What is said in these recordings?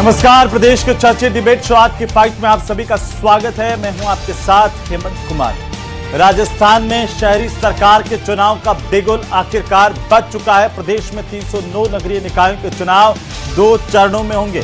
नमस्कार, प्रदेश के चर्चित डिबेट शो आज की फाइट में आप सभी का स्वागत है। मैं हूं आपके साथ हेमंत कुमार। राजस्थान में शहरी सरकार के चुनाव का बिगुल आखिरकार बज चुका है। प्रदेश में 309 नगरीय निकायों के चुनाव 2 चरणों में होंगे।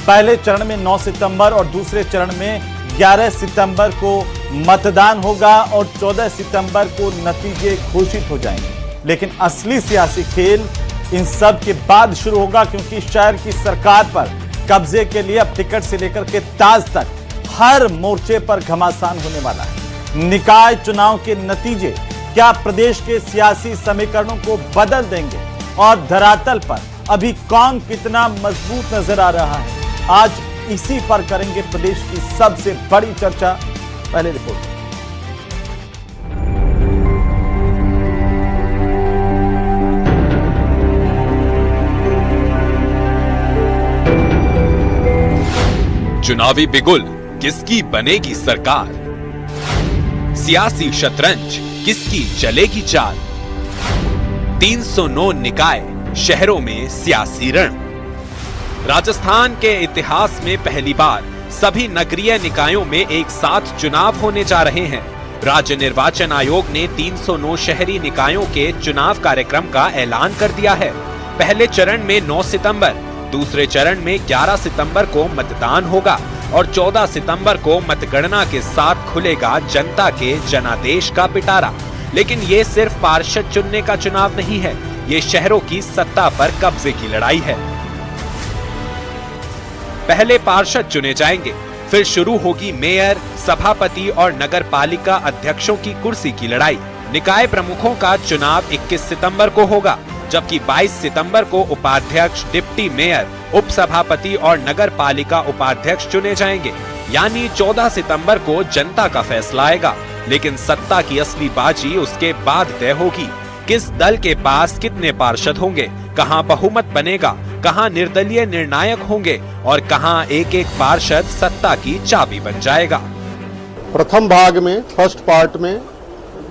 पहले चरण में 9 सितंबर और दूसरे चरण में 11 सितंबर को मतदान होगा और 14 सितंबर को नतीजे घोषित हो जाएंगे। लेकिन असली सियासी खेल इन सब के बाद शुरू होगा, क्योंकि शहर की सरकार पर कब्जे के लिए अब टिकट से लेकर के ताज तक हर मोर्चे पर घमासान होने वाला है। निकाय चुनाव के नतीजे क्या प्रदेश के सियासी समीकरणों को बदल देंगे और धरातल पर अभी कौन कितना मजबूत नजर आ रहा है, आज इसी पर करेंगे प्रदेश की सबसे बड़ी चर्चा। पहले रिपोर्ट। चुनावी बिगुल, किसकी बनेगी सरकार? सियासी शतरंज, किसकी चलेगी चाल? 309 निकाय, शहरों में सियासी रण। राजस्थान के इतिहास में पहली बार सभी नगरीय निकायों में एक साथ चुनाव होने जा रहे हैं। राज्य निर्वाचन आयोग ने 309 शहरी निकायों के चुनाव कार्यक्रम का ऐलान कर दिया है। पहले चरण में 9 सितंबर, दूसरे चरण में 11 सितंबर को मतदान होगा और 14 सितंबर को मतगणना के साथ खुलेगा जनता के जनादेश का पिटारा। लेकिन ये सिर्फ पार्षद चुनने का चुनाव नहीं है, ये शहरों की सत्ता पर कब्जे की लड़ाई है। पहले पार्षद चुने जाएंगे, फिर शुरू होगी मेयर, सभापति और नगर पालिका अध्यक्षों की कुर्सी की लड़ाई। निकाय प्रमुखों का चुनाव 21 सितंबर को होगा, जबकि 22 सितंबर को उपाध्यक्ष, डिप्टी मेयर, उप सभापति और नगर पालिका उपाध्यक्ष चुने जाएंगे। यानी 14 सितंबर को जनता का फैसला आएगा। लेकिन सत्ता की असली बाजी उसके बाद तय होगी। किस दल के पास कितने पार्षद होंगे, कहां बहुमत बनेगा, कहां निर्दलीय निर्णायक होंगे और कहां एक एक पार्षद सत्ता की चाबी बन जाएगा। प्रथम भाग में, फर्स्ट पार्ट में,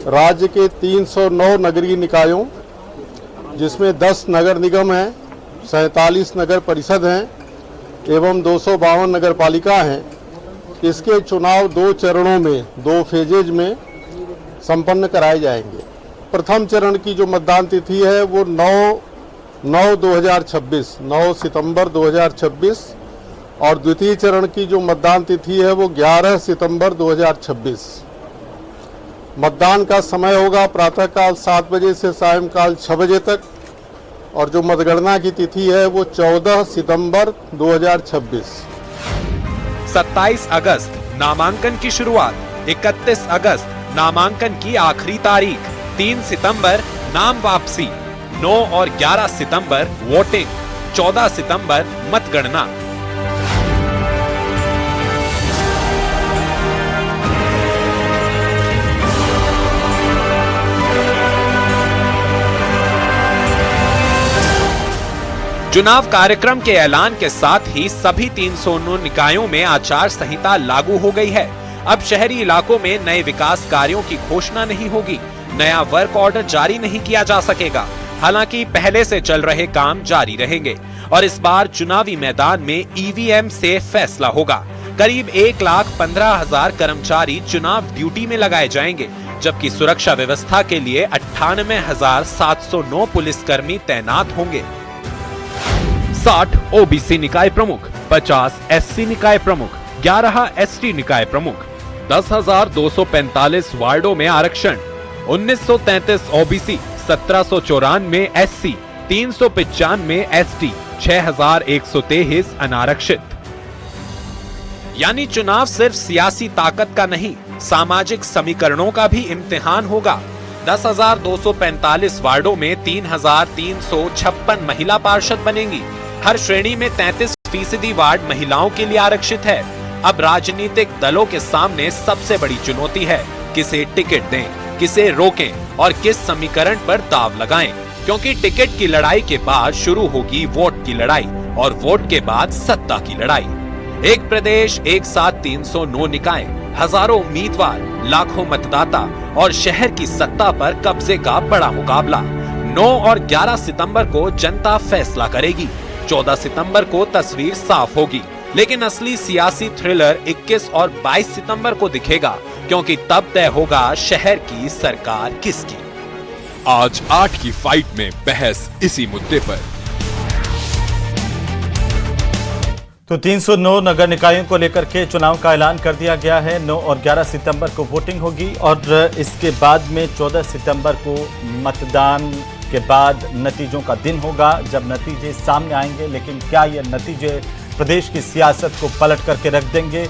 राज्य के 309 नगरीय निकायों, जिसमें 10 नगर निगम हैं, 47 नगर परिषद हैं एवं 252 नगर पालिका हैं। इसके चुनाव 2 चरणों में, 2 फेजेज में संपन्न कराए जाएंगे। प्रथम चरण की जो मतदान तिथि है वो 9 सितंबर 2026 और द्वितीय चरण की जो मतदान तिथि है वो 11 सितंबर 2026। मतदान का समय होगा प्रातःकाल 7 बजे से सायंकाल 6 बजे तक और जो मतगणना की तिथि है वो 14 सितंबर 2026। 27 अगस्त नामांकन की शुरुआत, 31 अगस्त नामांकन की आखिरी तारीख, 3 सितंबर नाम वापसी, 9 और 11 सितंबर वोटिंग, 14 सितंबर मतगणना। चुनाव कार्यक्रम के ऐलान के साथ ही सभी 309 निकायों में आचार संहिता लागू हो गई है। अब शहरी इलाकों में नए विकास कार्यों की घोषणा नहीं होगी, नया वर्क ऑर्डर जारी नहीं किया जा सकेगा। हालांकि पहले से चल रहे काम जारी रहेंगे और इस बार चुनावी मैदान में ईवीएम से फैसला होगा। करीब 1,15,000 कर्मचारी चुनाव ड्यूटी में लगाए जाएंगे, जबकि सुरक्षा व्यवस्था के लिए 98,709 पुलिसकर्मी तैनात होंगे। 60 ओबीसी निकाय प्रमुख, 50 एससी निकाय प्रमुख, 11 एसटी निकाय प्रमुख, 10,245 वार्डों में आरक्षण, 1933 ओबीसी, 1794 एससी, 395 एसटी, 6,123 अनारक्षित। यानी चुनाव सिर्फ सियासी ताकत का नहीं, सामाजिक समीकरणों का भी इम्तिहान होगा। 10,245 वार्डों में 3,356 महिला पार्षद बनेंगी। हर श्रेणी में 33% वार्ड महिलाओं के लिए आरक्षित है। अब राजनीतिक दलों के सामने सबसे बड़ी चुनौती है, किसे टिकट दें, किसे रोकें और किस समीकरण पर दाव लगाएं, क्योंकि टिकट की लड़ाई के बाद शुरू होगी वोट की लड़ाई और वोट के बाद सत्ता की लड़ाई। एक प्रदेश, एक साथ 309 निकाय, हजारों उम्मीदवार, लाखों मतदाता और शहर की सत्ता पर कब्जे का बड़ा मुकाबला। 9 और 11 सितंबर को जनता फैसला करेगी। 14 सितंबर को तस्वीर साफ होगी लेकिन असली सियासी थ्रिलर 21 और 22 सितंबर को दिखेगा, क्योंकि तब तय होगा शहर की सरकार किसकी। आज 8 की फाइट में बहस इसी मुद्दे पर। तो 309 नगर निकायों को लेकर के चुनाव का ऐलान कर दिया गया है। 9 और 11 सितंबर को वोटिंग होगी और इसके बाद में 14 सितंबर को मतदान के बाद नतीजों का दिन होगा, जब नतीजे सामने आएंगे। लेकिन क्या ये नतीजे प्रदेश की सियासत को पलट करके रख देंगे?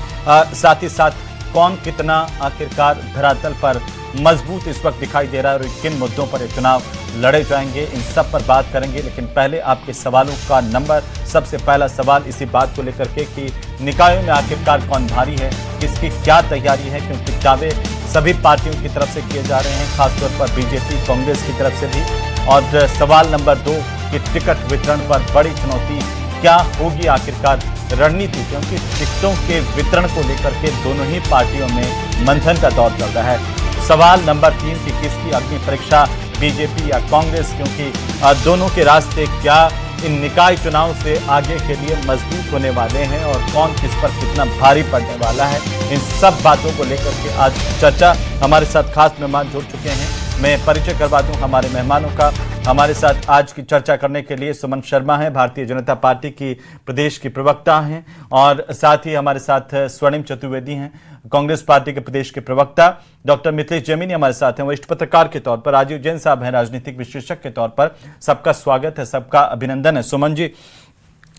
साथ ही साथ कौन कितना आखिरकार धरातल पर मजबूत इस वक्त दिखाई दे रहा है और किन मुद्दों पर ये चुनाव लड़े जाएंगे, इन सब पर बात करेंगे। लेकिन पहले आपके सवालों का नंबर, सबसे पहला सवाल इसी बात को लेकर के कि निकायों में आखिरकार कौन भारी है, किसकी क्या तैयारी है, क्योंकि दावे सभी पार्टियों की तरफ से किए जा रहे हैं, खासतौर पर बीजेपी कांग्रेस की तरफ से भी। और सवाल नंबर 2 कि टिकट वितरण पर बड़ी चुनौती क्या होगी आखिरकार रणनीति, क्योंकि टिकटों के वितरण को लेकर के दोनों ही पार्टियों में मंथन का दौर चल रहा है। सवाल नंबर 3 कि किसकी अग्नि परीक्षा, बीजेपी या कांग्रेस, क्योंकि दोनों के रास्ते क्या इन निकाय चुनाव से आगे के लिए मजबूत होने वाले हैं और कौन किस पर कितना भारी पड़ने वाला है, इन सब बातों को लेकर के आज चर्चा। हमारे साथ खास मेहमान जुड़ चुके हैं, मैं परिचय करवा दूं हमारे मेहमानों का। हमारे साथ आज की चर्चा करने के लिए सुमन शर्मा हैं, भारतीय जनता पार्टी की प्रदेश की प्रवक्ता हैं, और साथ ही हमारे साथ स्वर्णिम चतुर्वेदी हैं, कांग्रेस पार्टी के प्रदेश के प्रवक्ता। डॉक्टर मिथिलेश जैमिनी हमारे साथ हैं, वरिष्ठ पत्रकार के तौर पर। राजीव जैन साहब हैं, राजनीतिक विश्लेषक के तौर पर। सबका स्वागत है, सबका अभिनंदन है। सुमन जी,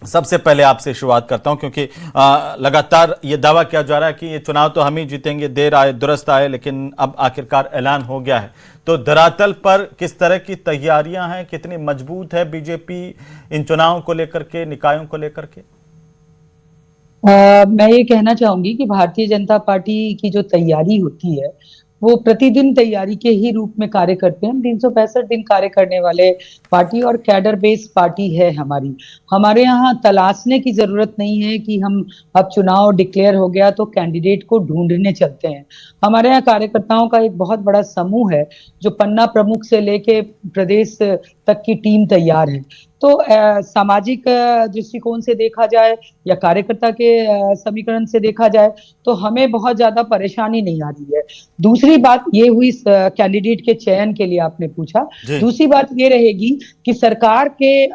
सबसे पहले आपसे शुरुआत करता हूं, क्योंकि लगातार ये दावा किया जा रहा है कि ये चुनाव तो हम ही जीतेंगे, देर आए दुरुस्त आए, लेकिन अब आखिरकार ऐलान हो गया है। तो धरातल पर किस तरह की तैयारियां हैं, कितनी मजबूत है बीजेपी इन चुनावों को लेकर के, निकायों को लेकर के? मैं ये कहना चाहूंगी कि भारतीय जनता पार्टी की जो तैयारी होती है वो प्रतिदिन तैयारी के ही रूप में कार्य करते हैं। हम 365 दिन कार्य करने वाले पार्टी और कैडर बेस्ड पार्टी है हमारी। हमारे यहाँ तलाशने की जरूरत नहीं है कि हम अब चुनाव डिक्लेयर हो गया तो कैंडिडेट को ढूंढने चलते हैं। हमारे यहाँ कार्यकर्ताओं का एक बहुत बड़ा समूह है जो पन्ना प्रमुख से लेके प्रदेश तक की टीम तैयार है। तो सामाजिक दृष्टिकोण से देखा जाए या कार्यकर्ता के समीकरण से देखा जाए तो हमें बहुत ज्यादा परेशानी नहीं आ रही है। दूसरी बात ये हुई कैंडिडेट के चयन के लिए आपने पूछा। दूसरी बात ये रहेगी कि सरकार के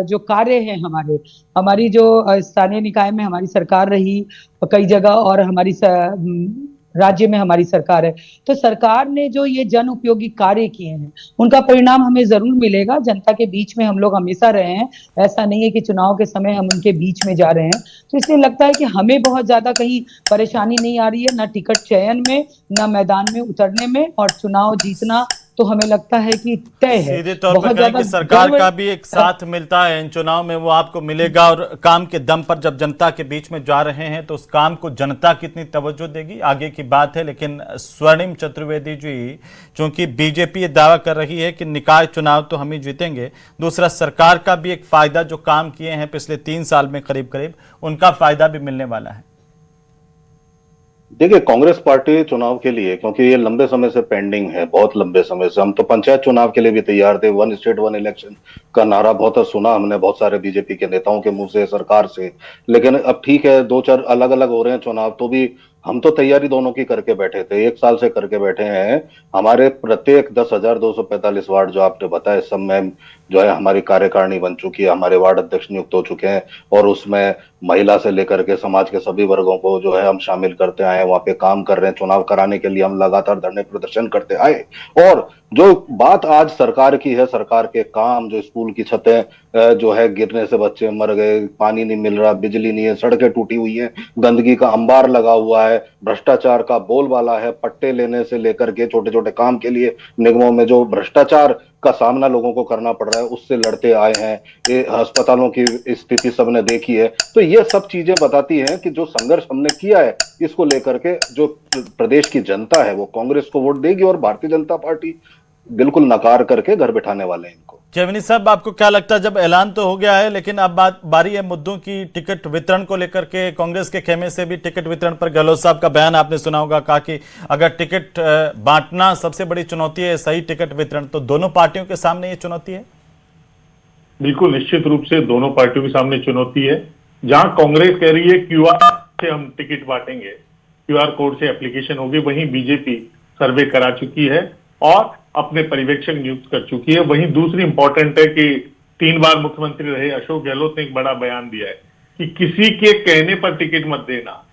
जो कार्य हैं, हमारी जो स्थानीय निकाय में हमारी सरकार रही कई जगह और हमारी राज्य में हमारी सरकार है, तो सरकार ने जो ये जन उपयोगी कार्य किए हैं उनका परिणाम हमें जरूर मिलेगा। जनता के बीच में हम लोग हमेशा रहे हैं, ऐसा नहीं है कि चुनाव के समय हम उनके बीच में जा रहे हैं। तो इसलिए लगता है कि हमें बहुत ज्यादा कहीं परेशानी नहीं आ रही है, ना टिकट चयन में, ना मैदान में उतरने में, और चुनाव जीतना तो हमें लगता है कि तय है। सीधे तौर पर कहें कि सरकार का भी एक साथ मिलता है इन चुनाव में, वो आपको मिलेगा। और काम के दम पर जब जनता के बीच में जा रहे हैं तो उस काम को जनता कितनी तवज्जो देगी, आगे की बात है। लेकिन स्वर्णिम चतुर्वेदी जी, चूंकि बीजेपी ये दावा कर रही है कि निकाय चुनाव तो हम ही जीतेंगे, दूसरा सरकार का भी एक फायदा, जो काम किए हैं पिछले 3 साल में करीब करीब, उनका फायदा भी मिलने वाला है। देखिए, कांग्रेस पार्टी चुनाव के लिए, क्योंकि ये लंबे समय से पेंडिंग है, बहुत लंबे समय से, हम तो पंचायत चुनाव के लिए भी तैयार थे। 1 स्टेट 1 इलेक्शन का नारा बहुत सुना हमने बहुत सारे बीजेपी के नेताओं के मुंह से, सरकार से। लेकिन अब ठीक है, 2-4 अलग अलग हो रहे हैं चुनाव, तो भी हम तो तैयारी दोनों की करके बैठे थे, 1 साल से करके बैठे हैं। हमारे प्रत्येक 10,245 वार्ड जो आपने बताया, सब में जो है हमारी कार्यकारिणी बन चुकी है, हमारे वार्ड अध्यक्ष नियुक्त हो चुके हैं, और उसमें महिला से लेकर के समाज के सभी वर्गों को जो है हम शामिल करते आए, वहां पे काम कर रहे हैं। चुनाव कराने के लिए हम लगातार धरने प्रदर्शन करते आए। और जो बात आज सरकार की है, सरकार के काम, जो स्कूल की छतें जो है गिरने से बच्चे मर गए, पानी नहीं मिल रहा, बिजली नहीं है, सड़कें टूटी हुई है, गंदगी का अंबार लगा हुआ है, भ्रष्टाचार का बोलबाला है, पट्टे लेने से लेकर के छोटे छोटे काम के लिए निगमों में जो भ्रष्टाचार का सामना लोगों को करना पड़ रहा है, उससे लड़ते आए हैं। ये अस्पतालों की स्थिति सबने देखी है। तो ये सब चीजें बताती हैं कि जो संघर्ष हमने किया है, इसको लेकर के जो प्रदेश की जनता है वो कांग्रेस को वोट देगी, और भारतीय जनता पार्टी बिल्कुल नकार करके घर बिठाने वाले हैं इनको। जैमिनी साहब, आपको क्या लगता है, जब ऐलान तो हो गया है, लेकिन अब बारी है मुद्दों की, टिकट वितरण को लेकर के कांग्रेस के खेमे से भी टिकट वितरण पर गहलोत साहब का बयान आपने सुना होगा, कहा कि अगर टिकट बांटना सबसे बड़ी चुनौती है, सही टिकट वितरण, तो दोनों पार्टियों के सामने ये चुनौती है। बिल्कुल निश्चित रूप से दोनों पार्टियों के सामने चुनौती है। जहां कांग्रेस कह रही है क्यूआर से हम टिकट बांटेंगे, क्यूआर कोड से एप्लीकेशन होगी, वहीं बीजेपी सर्वे करा चुकी है और अपने पर्यवेक्षक नियुक्त कर चुकी है। वहीं दूसरी इंपॉर्टेंट है कि 3 बार मुख्यमंत्री रहे अशोक गहलोत ने एक बड़ा बयान दिया है कि किसी के कहने पर टिकट मत देना।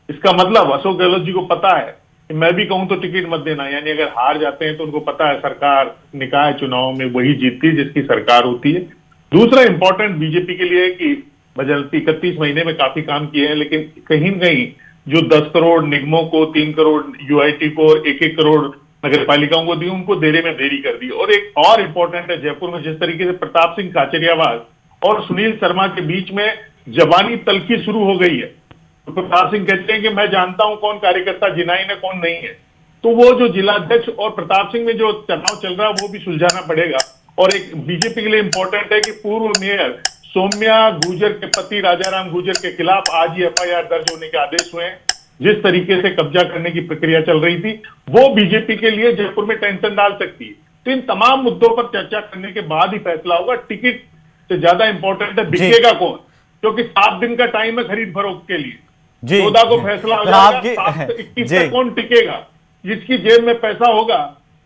इसका मतलब अशोक गहलोत जी को पता है कि मैं भी कहूं तो टिकट मत देना, यानी अगर हार जाते हैं तो उनको पता है सरकार निकाय चुनाव में वही जीतती है जिसकी सरकार होती है। दूसरा इंपॉर्टेंट बीजेपी के लिए है कि बजट 31 महीने में काफी काम किए हैं, लेकिन कहीं न कहीं जो 10 करोड़ निगमों को, 3 करोड़ यूआईटी को और 1-1 करोड़ नगर पालिकाओं को दी, उनको देने में देरी कर दी। और एक और इंपॉर्टेंट है, जयपुर में जिस तरीके से प्रताप सिंह काचरियावास और सुनील शर्मा के बीच में जबानी तल्खी शुरू हो गई है। तो प्रताप सिंह कहते हैं कि मैं जानता हूं कौन कार्यकर्ता जिनाइन है कौन नहीं है, तो वो जो जिलाध्यक्ष और प्रताप सिंह में जो तनाव चल रहा है वो भी सुलझाना पड़ेगा। और एक बीजेपी के लिए इंपॉर्टेंट है कि पूर्व मेयर सौम्या गुर्जर के पति राजाराम गुर्जर के खिलाफ आज ही एफआईआर दर्ज होने के आदेश हुए हैं। जिस तरीके से कब्जा करने की प्रक्रिया चल रही थी वो बीजेपी के लिए जयपुर में टेंशन डाल सकती है। तो इन तमाम मुद्दों पर चर्चा करने के बाद ही फैसला होगा। टिकट से ज्यादा इंपॉर्टेंट है बिकेगा कौन, क्योंकि 7 दिन का टाइम है खरीद फरोख्त के लिए। 14 को फैसला हो जाएगा, 7 से 21 तक कौन टिकेगा, जिसकी जेब में पैसा होगा।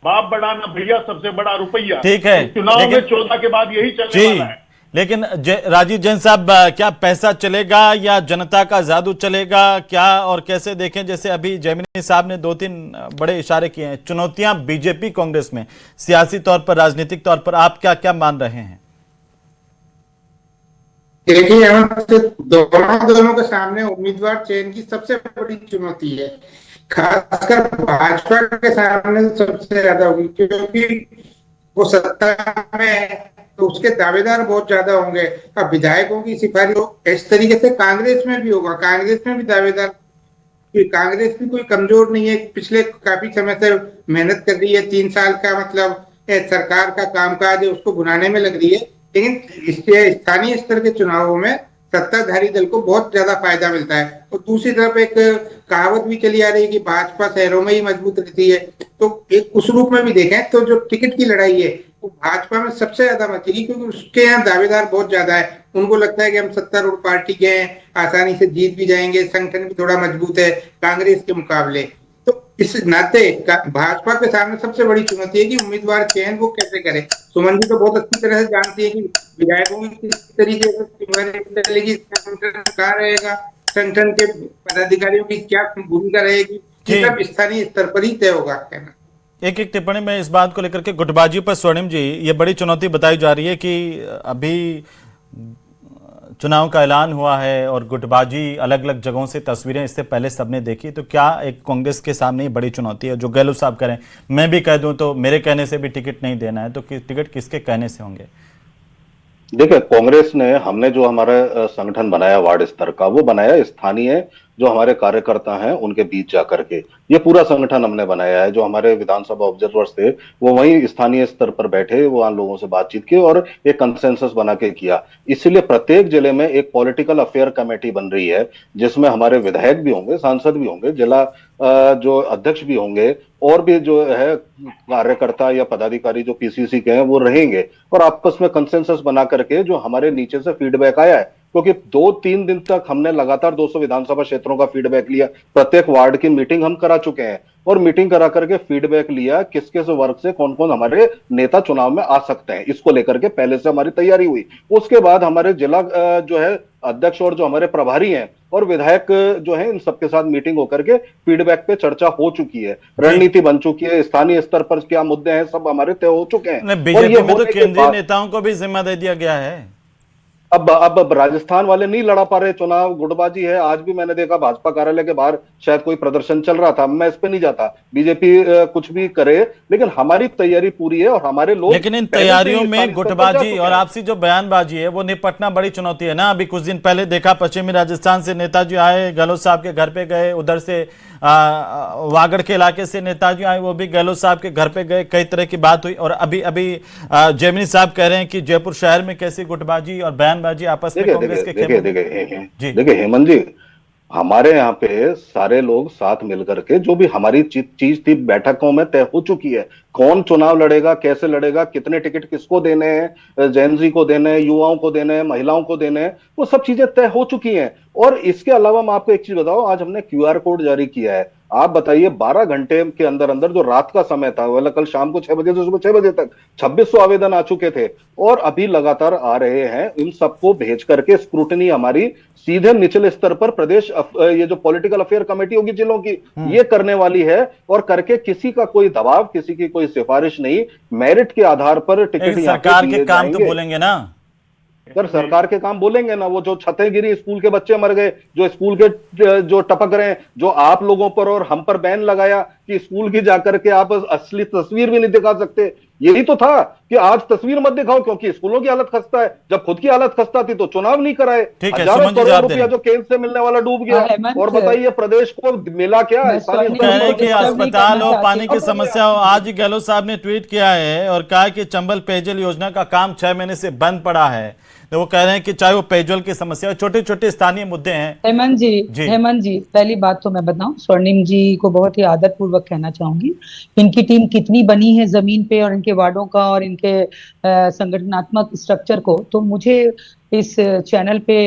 बाप बड़ा ना भैया, सबसे बड़ा रुपया। ठीक है, चुनाव में 14 के बाद यही चलने वाला है। लेकिन राजीव जैन साहब, क्या पैसा चलेगा या जनता का जादू चलेगा, क्या और कैसे देखें? जैसे अभी जैमिनी साहब ने 2-3 बड़े इशारे किए हैं, चुनौतियां बीजेपी कांग्रेस में सियासी तौर पर, राजनीतिक तौर पर, आप क्या क्या मान रहे हैं? देखिए, दोनों के सामने उम्मीदवार चयन की सबसे बड़ी चुनौती है, खासकर भाजपा के सामने सबसे ज्यादा होगी, क्योंकि वो सत्ता में तो उसके दावेदार बहुत ज्यादा होंगे। अब विधायकों की सिफारिश इस तरीके से कांग्रेस में भी होगा, कांग्रेस में भी दावेदार, कांग्रेस भी कोई कमजोर नहीं है, पिछले काफी समय से मेहनत कर रही है। 3 साल का मतलब सरकार का कामकाज है, उसको भुनाने में लग रही है। लेकिन इससे स्थानीय स्तर के चुनावों में सत्ताधारी दल को बहुत ज्यादा फायदा मिलता है। और दूसरी तरफ एक कहावत भी चली आ रही है कि भाजपा शहरों में ही मजबूत रहती है, तो एक उस रूप में भी देखें तो जो टिकट की लड़ाई है वो भाजपा में सबसे ज्यादा मचेगी, क्योंकि उसके यहाँ दावेदार बहुत ज्यादा है। उनको लगता है कि हम सत्तारूढ़ पार्टी के हैं, आसानी से जीत भी जाएंगे, संगठन भी थोड़ा मजबूत है कांग्रेस के मुकाबले। तो इस नाते भाजपा के सामने सबसे बड़ी चुनौती है कि उम्मीदवार चयन वो कैसे करे। सुमन जी तो बहुत अच्छी तरह से जानती है कि विधायकों की किस तरीके से चलेगी, संगठन कहाँ रहेगा, संगठन के पदाधिकारियों की क्या भूमिका रहेगी, ये सब स्थानीय स्तर पर ही तय होगा। कहना एक टिप्पणी में इस बात को लेकर के गुटबाजी पर स्वर्णिम जी, ये बड़ी चुनौती बताई जा रही है कि अभी चुनाव का ऐलान हुआ है और गुटबाजी, अलग अलग जगहों से तस्वीरें इससे पहले सबने देखी, तो क्या एक कांग्रेस के सामने बड़ी चुनौती है? जो गहलोत साहब करें, मैं भी कह दूं तो मेरे कहने से भी टिकट नहीं देना है, तो टिकट किसके कहने से होंगे? देखिए, कांग्रेस ने, हमने जो हमारा संगठन बनाया वार्ड स्तर का, वो बनाया स्थानीय जो हमारे कार्यकर्ता हैं उनके बीच जाकर के। ये पूरा संगठन हमने बनाया है। जो हमारे विधानसभा ऑब्जर्वर्स थे वो वहीं स्थानीय स्तर पर बैठे, वहां लोगों से बातचीत की और एक कंसेंसस बना के किया। इसलिए प्रत्येक जिले में एक पॉलिटिकल अफेयर कमेटी बन रही है, जिसमें हमारे विधायक भी होंगे, सांसद भी होंगे, जिला जो अध्यक्ष भी होंगे, और भी जो है कार्यकर्ता या पदाधिकारी जो पीसीसी के हैं वो रहेंगे, और आपस में कंसेंसस बना करके जो हमारे नीचे से फीडबैक आया है, क्योंकि 2-3 दिन तक हमने लगातार 200 विधानसभा क्षेत्रों का फीडबैक लिया, प्रत्येक वार्ड की मीटिंग हम करा चुके हैं, और मीटिंग करा करके फीडबैक लिया किस किस वर्ग से कौन कौन हमारे नेता चुनाव में आ सकते हैं, इसको लेकर के पहले से हमारी तैयारी हुई। उसके बाद हमारे जिला जो है अध्यक्ष और जो हमारे प्रभारी हैं और विधायक जो है, इन सबके साथ मीटिंग होकर के फीडबैक पे चर्चा हो चुकी है, रणनीति बन चुकी है, स्थानीय स्तर पर क्या मुद्दे हैं सब हमारे तय हो चुके हैं। बीजेपी में तो केंद्रीय नेताओं को भी जिम्मा दे दिया गया है। अब राजस्थान वाले नहीं लड़ा पा रहे चुनाव, गुटबाजी है। आज भी मैंने देखा भाजपा कार्यालय के बाहर शायद कोई प्रदर्शन चल रहा था, मैं इस पे नहीं जाता, बीजेपी कुछ भी करे, लेकिन हमारी तैयारी पूरी है और हमारे लोग। लेकिन इन तैयारियों में गुटबाजी और आपसी जो बयानबाजी है वो निपटना बड़ी चुनौती है ना। अभी कुछ दिन पहले देखा, पश्चिमी राजस्थान से नेताजी आए, गहलोत साहब के घर पे गए, उधर से वागड़ के इलाके से नेताजी आए, वो भी गहलोत साहब के घर पे गए, कई तरह की बात हुई। और अभी जैमिनी साहब कह रहे हैं कि जयपुर शहर में कैसी गुटबाजी और बयानबाजी आपस में कांग्रेस के देखिए हेमंत जी, हमारे यहाँ पे सारे लोग साथ मिलकर के जो भी हमारी चीज थी बैठकों में तय हो चुकी है। कौन चुनाव लड़ेगा, कैसे लड़ेगा, कितने टिकट किसको देने हैं, जेनजी को देने हैं, युवाओं को देने हैं, महिलाओं को देने हैं, वो सब चीजें तय हो चुकी हैं। और इसके अलावा मैं आपको एक चीज बताऊं, आज हमने क्यूआर कोड जारी किया है। आप बताइए 12 घंटे के अंदर अंदर जो रात का समय था, मतलब कल शाम को 6 बजे से सुबह 6 बजे तक 2600 आवेदन आ चुके थे और अभी लगातार आ रहे हैं। इन सबको भेज करके स्क्रूटनी हमारी सीधे निचले स्तर पर प्रदेश ये जो पॉलिटिकल अफेयर कमेटी होगी जिलों की, ये करने वाली है। और करके किसी का कोई दबाव, किसी की कोई सिफारिश नहीं, मेरिट के आधार पर टिकट सरकार के काम तो बोलेंगे ना सर, सरकार के काम बोलेंगे ना। वो जो छतें गिरी, स्कूल के बच्चे मर गए, जो स्कूल के जो टपक रहे हैं, जो आप लोगों पर और हम पर बैन लगाया कि स्कूल की जाकर के आप असली तस्वीर भी नहीं दिखा सकते, यही तो था कि आज तस्वीर मत दिखाओ क्योंकि स्कूलों की हालत खस्ता है। जब खुद की हालत खस्ता थी तो चुनाव नहीं कराए। हजारों करोड़ रुपया जो केंद्र से मिलने वाला डूब गया। और बताइए प्रदेश को मिला क्या? कह रहे हैं कि अस्पताल हो, पानी की समस्या हो। आज गहलोत साहब ने ट्वीट किया है और कहा कि चंबल पेयजल योजना का काम 6 महीने से बंद पड़ा है। तो वो कह रहे हैं कि चाहे वो पेयजल की समस्या, छोटे छोटे स्थानीय मुद्दे हैं। हेमंत जी, पहली बात तो मैं बताऊं, स्वर्णिम जी को बहुत ही आदर पूर्वक कहना चाहूंगी, इनकी टीम कितनी बनी है जमीन पे और इनके वार्डों का और इनके संगठनात्मक स्ट्रक्चर को, तो मुझे इस चैनल पे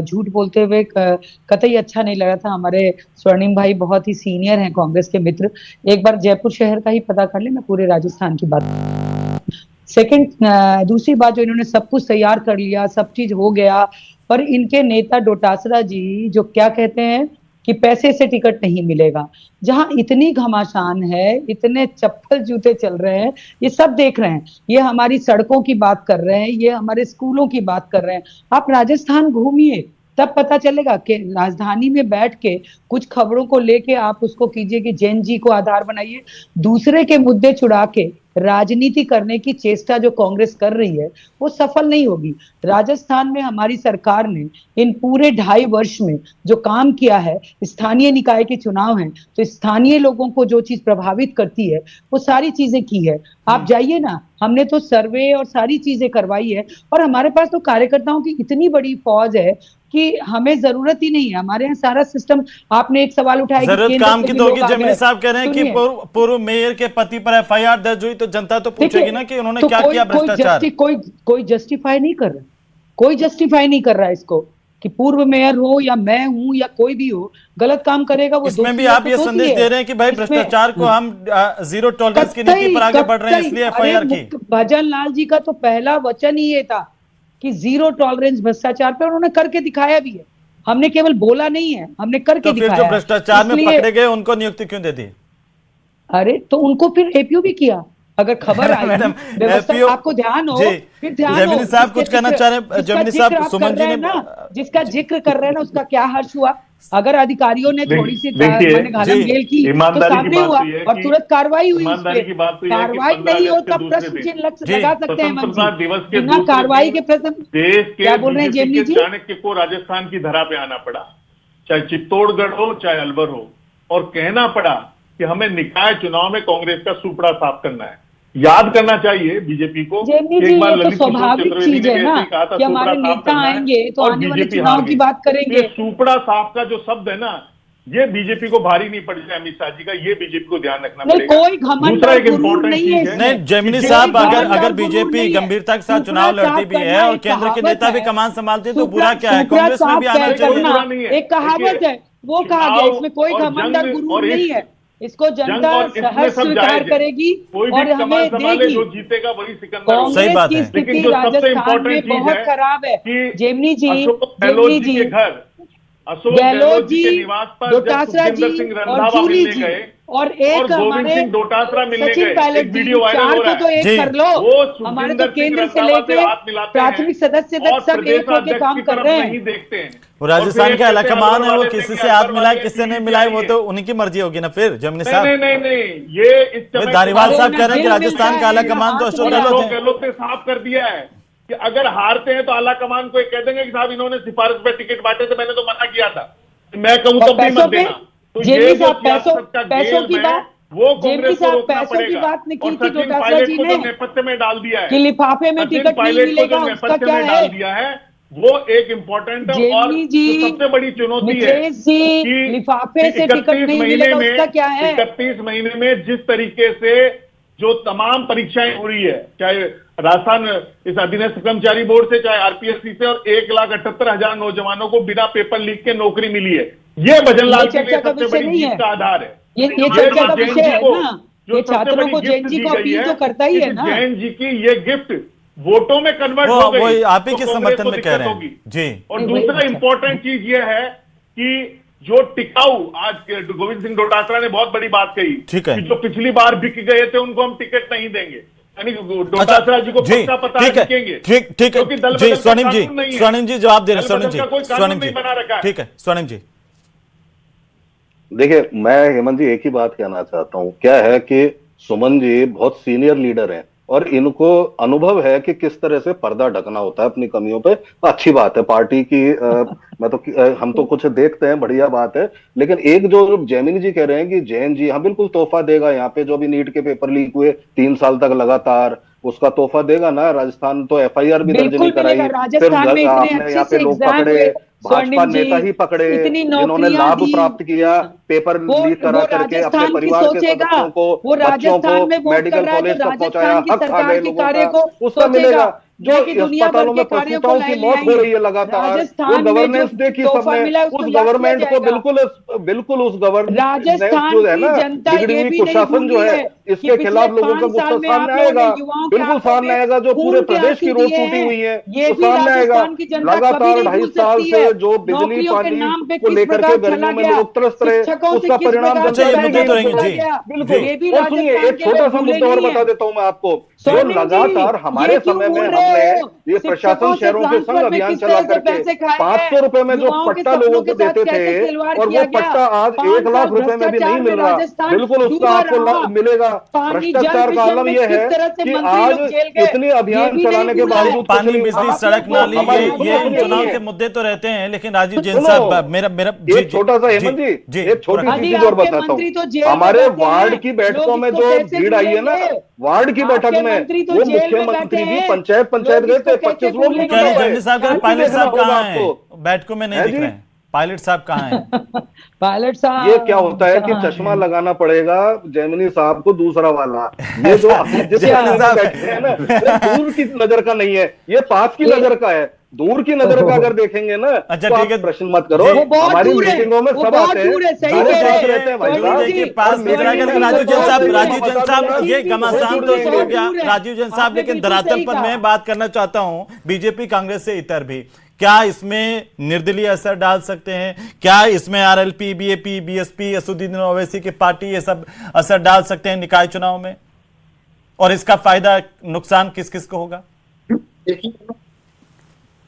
झूठ बोलते हुए कतई अच्छा नहीं लगा था। हमारे स्वर्णिम भाई बहुत ही सीनियर हैं, कांग्रेस के मित्र। एक बार जयपुर शहर का ही पता कर ले, मैं पूरे राजस्थान की बात। सेकंड, दूसरी बात, जो इन्होंने सब कुछ तैयार कर लिया, सब चीज हो गया, पर इनके नेता डोटासरा जी जो क्या कहते हैं कि पैसे से टिकट नहीं मिलेगा, जहां इतनी घमासान है, इतने चप्पल जूते चल रहे हैं, ये सब देख रहे हैं। ये हमारी सड़कों की बात कर रहे हैं, ये हमारे स्कूलों की बात कर रहे हैं। आप राजस्थान घूमिए, तब पता चलेगा कि राजधानी में बैठ के कुछ खबरों को लेके आप उसको कीजिए कि जैन जी को आधार बनाइए। दूसरे के मुद्दे छुड़ा के राजनीति करने की चेष्टा जो कांग्रेस कर रही है वो सफल नहीं होगी। राजस्थान में हमारी सरकार ने इन पूरे 2.5 वर्ष में जो काम किया है, स्थानीय निकाय के चुनाव हैं तो स्थानीय लोगों को जो चीज प्रभावित करती है वो सारी चीजें की है। आप जाइए ना, हमने तो सर्वे और सारी चीजें करवाई है और हमारे पास तो कार्यकर्ताओं की इतनी बड़ी फौज है कि हमें जरूरत ही नहीं है। हमारे यहाँ सारा सिस्टम। आपने एक सवाल उठाया जरूरत काम की तो होगी। जमीनी साहब कह रहे हैं कि पूर्व मेयर के पति पर एफआईआर दर्ज हुई तो जनता तो पूछेगी ना कि उन्होंने क्या किया भ्रष्टाचार। कोई जस्टिफाई नहीं कर रहा, कोई जस्टिफाई नहीं कर रहा है इसको कि पूर्व मेयर हो या मैं हूं या कोई भी हो, गलत काम करेगा वो। इसमें भी आप ये संदेश दे रहे हैं कि भाई भ्रष्टाचार को हम जीरो टॉलरेंस की नीति पर आगे बढ़ रहे हैं, इसलिए एफआईआर की। भजन लाल जी का तो पहला वचन ही ये था कि जीरो टॉलरेंस भ्रष्टाचार पे, उन्होंने करके दिखाया भी है। हमने केवल बोला नहीं है, हमने करके दिखाया। तो फिर जो भ्रष्टाचार में पकड़े गए उनको नियुक्ति क्यों दे दी? अरे तो उनको फिर एपीओ भी किया। अगर खबर आई व्यवस्था, आपको ध्यान हो, फिर ध्यान हो। जमीनी साहब कुछ कहना चाह रहे हैं। जमीनी साहब, सुमन जी ने जिसका जिक्र कर रहे हैं ना, उसका क्या हर्ष हुआ? अगर अधिकारियों ने थोड़ी सी घालम-घेल की तो सामने हुआ और तुरंत कार्रवाई हुई। कार्रवाई नहीं हो तब प्रश्न चिन्ह लगा सकते हैं मंत्री। बिना कार्रवाई के प्रश्न क्या बोल रहे हैं जेमनी जी? चाणक्य को राजस्थान की धरा पे आना पड़ा, चाहे चित्तौड़गढ़ हो चाहे अलवर हो, और कहना पड़ा कि हमें निकाय चुनाव में कांग्रेस का सुपड़ा साफ करना है। याद करना चाहिए बीजेपी को। एक बार तो स्वाभाविक चीज है ना कि हमारे नेता आएंगे तो आने वाले चुनाव की बात करेंगे। सुपड़ा साफ का जो शब्द है ना, ये बीजेपी को भारी नहीं पड़ जाए अमित शाह जी का, ये बीजेपी को ध्यान रखना पड़ेगा। कोई घमंड नहीं है। नहीं जमीनी साहब, अगर बीजेपी गंभीरता के साथ चुनाव लड़ती भी है और केंद्र के नेता भी कमान संभालते हैं तो बुरा क्या है? कांग्रेस में भी आना चाहिए। एक कहावत है, वो कहा गया, इसमें कोई घमंड और गुरूर नहीं है। इसको जनता सहज स्वीकार करेगी और हमें देगी। जो जीतेगा वही सिकंदर। कांग्रेस की स्थिति राजस्थान में बहुत खराब है। जेमनी जी, गहलोत जी, डोटासरा जी और जूली जी और एक हमारे सचिन पायलट जी, 4 को तो एक कर लो। हमारे तो केंद्र से लेके प्राथमिक सदस्य तक सब एक होकर काम कर रहे हैं। वो राजस्थान का इलाकामान है, वो किसी से हाथ मिलाए किससे नहीं मिलाए वो तो उन्हीं की मर्जी होगी ना। फिर जमीनी साहब नहीं, ये धारीवाल साहब कह रहे हैं कि राजस्थान का इलाकामान तो अशोक गहलोत ने साफ कर दिया है कि अगर हारते हैं तो आला कमान को कह देंगे कि साहब इन्होंने सिफारिश पे टिकट बांटे थे, मैंने तो मना किया था, मैं कहूं तब भी मत देना। तो ये जो पैसों की बात, वो कांग्रेस को रोकना पैसों की बात नहीं की थी डोटासरा जी ने, नेपथ्य में डाल दिया है कि लिफाफे में टिकट नहीं मिलेगा, उसका क्या है? डाल दिया है वो एक इम्पोर्टेंट है। और जो सबसे बड़ी चुनौती है कि लिफाफे से टिकट नहीं मिलेगा, उसका क्या है? 31 महीने में जिस तरीके से जो तमाम परीक्षाएं हो रही है, चाहे राजस्थान इस अधीनस्थ कर्मचारी बोर्ड से, चाहे आरपीएससी से, और 1,78,000 नौजवानों को बिना पेपर लीक के नौकरी मिली है। ये भजनलाल के लिए सबसे बड़ी जीत का आधार है। ये चर्चा का विषय है ना, ये छात्रों को जैन जी को अपील तो करता ही है ना। जैन जी की ये गिफ्ट वोटों में कन्वर्ट हो गई, वो आप ही के समर्थन में कह रहे हैं जी। और दूसरा इंपॉर्टेंट चीज ये है कि जो टिकाऊ, आज गोविंद सिंह डोटासरा ने बहुत बड़ी बात कही, ठीक है, कि जो पिछली बार बिक गए थे उनको हम टिकट नहीं देंगे, यानी डोटासरा जी को पक्का पता है बिकेंगे। ठीक है जी। स्वर्णिम जी जवाब दे रहे हैं। स्वर्णिम जी ठीक है। स्वर्णिम जी देखिए, मैं हेमंत जी एक ही बात कहना चाहता हूं, क्या है कि सुमन जी बहुत सीनियर लीडर हैं और इनको अनुभव है कि किस तरह से पर्दा ढकना होता है अपनी कमियों पे। अच्छी बात है पार्टी की, हम तो कुछ देखते हैं, बढ़िया बात है। लेकिन एक जो जैमिनी जी कह रहे हैं कि जैन जी हाँ बिल्कुल तोहफा देगा, यहाँ पे जो भी नीट के पेपर लीक हुए 3 साल तक लगातार, उसका तोहफा देगा ना। राजस्थान तो एफआईआर भी दर्ज नहीं कराई, फिर आपने यहाँ पे लोग पकड़े, भाजपा नेता ही पकड़े जिन्होंने लाभ प्राप्त किया पेपर लीक करा करके, अपने परिवार के सदस्यों को, बच्चों को मेडिकल कॉलेज तक पहुंचाया, हक खा गए लोगों का, उसका मिलेगा। जो अस्पतालों में प्रसूताओं की मौत हो रही है लगातार, वो गवर्नेंस देखी सबने, उस गवर्नमेंट को बिल्कुल उस गवर्नेंस जो है ना, बिगड़ी हुई कुशासन जो है, इसके खिलाफ लोगों का गुस्सा सामने आएगा, बिल्कुल सामने आएगा। जो पूरे प्रदेश की रोड टूटी हुई है तो सामने आएगा। लगातार 2.5 साल से जो बिजली पानी को लेकर के गर्मियों में लोग तरस रहे, उसका परिणाम बिल्कुल। और सुनिए, एक छोटा सा मुद्दा और बता देता हूं मैं आपको, जो लगातार हमारे समय में हमने ये प्रशासन शहरों के संग अभियान चला करके 500 रुपए में जो पट्टा लोगों को देते थे, और वो पट्टा आज 1 लाख रुपए में भी नहीं मिल रहा, बिल्कुल उसका आपको मिलेगा। भ्रष्टाचार का आलम यह है कि आज इतने अभियान चलाने के बावजूद पानी, बिजली, सड़क, नाली, ये चुनाव के मुद्दे तो रहते हैं, लेकिन राजीव जैन साहब मेरा एक छोटा सा हेमंत जी, एक छोटी सी चीज और बताता हूँ। हमारे वार्ड की बैठकों में जो भीड़ आई है ना, वार्ड की बैठक में वो मुख्यमंत्री भी पंचायत गए थे, 25 लोग। पायलट साहब कहाँ हैं? बैठकों में नहीं दिख रहे हैं। पायलट साहब कहाँ हैं? पायलट साहब, ये क्या होता है कि चश्मा लगाना पड़ेगा जैमिनी साहब को, दूसरा वाला। ये जो बैठे हैं ना, दूर की नजर का नहीं है, ये पास की नजर का है। दूर की नजर का अगर देखेंगे ना, अच्छा तो ठीक है, प्रश्न मत करो। हमारी मीटिंगों में सब आते हैं, रहते हैं भाई साहब। राजीव जैन साहब, ये घमासान तो हो गया राजीव जैन साहब, लेकिन धरातल पर मैं बात करना चाहता हूं बीजेपी कांग्रेस से इतर भी, क्या इसमें निर्दलीय असर डाल सकते हैं? क्या इसमें RLP, BAP, BSP, Asaduddin Owaisi की पार्टी, ये सब असर डाल सकते हैं निकाय चुनाव में? और इसका फायदा नुकसान किस किस को होगा? देखिए,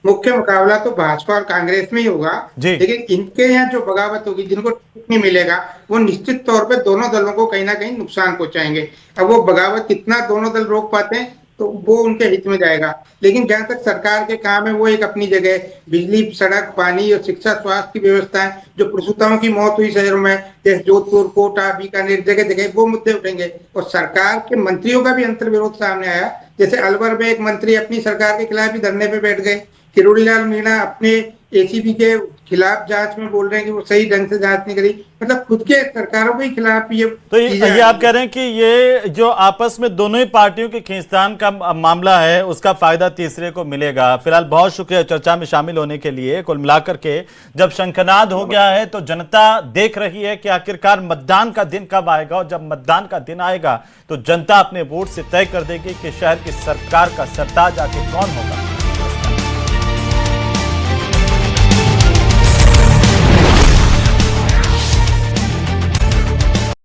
मुख्य मुकाबला तो भाजपा और कांग्रेस में ही होगा, लेकिन इनके यहाँ जो बगावत होगी, जिनको टिकट नहीं मिलेगा, वो निश्चित तौर पे दोनों दलों को कहीं ना कहीं नुकसान पहुंचाएंगे। अब वो बगावत कितना दोनों दल रोक पाते हैं तो वो उनके हित में जाएगा। लेकिन जहां तक सरकार के काम है, वो एक अपनी जगह बिजली, सड़क, पानी और शिक्षा, स्वास्थ्य की व्यवस्थाएं, जो प्रसूताओं की मौत हुई शहरों में जैसे जोधपुर, कोटा, बीकानेर, जगह जगह वो मुद्दे उठेंगे। और सरकार के मंत्रियों का भी अंतर्विरोध सामने आया, जैसे अलवर में एक मंत्री अपनी सरकार के खिलाफ ही धरने पे बैठ गए। किरोड़ी लाल मीणा अपने एसीबी के खिलाफ जांच में बोल रहे हैं कि वो सही ढंग से जांच नहीं करी, मतलब खुद के सरकारों के खिलाफ ये। तो ये आप कह रहे हैं कि ये जो आपस में दोनों ही पार्टियों के खींचतान का मामला है, उसका फायदा तीसरे को मिलेगा। फिलहाल बहुत शुक्रिया चर्चा में शामिल होने के लिए। कुल मिलाकर के जब शंखनाद हो गया है तो जनता देख रही है कि आखिरकार मतदान का दिन कब आएगा, और जब मतदान का दिन आएगा तो जनता अपने वोट से तय कर देगी कि शहर की सरकार का सरताज आखिर कौन होगा।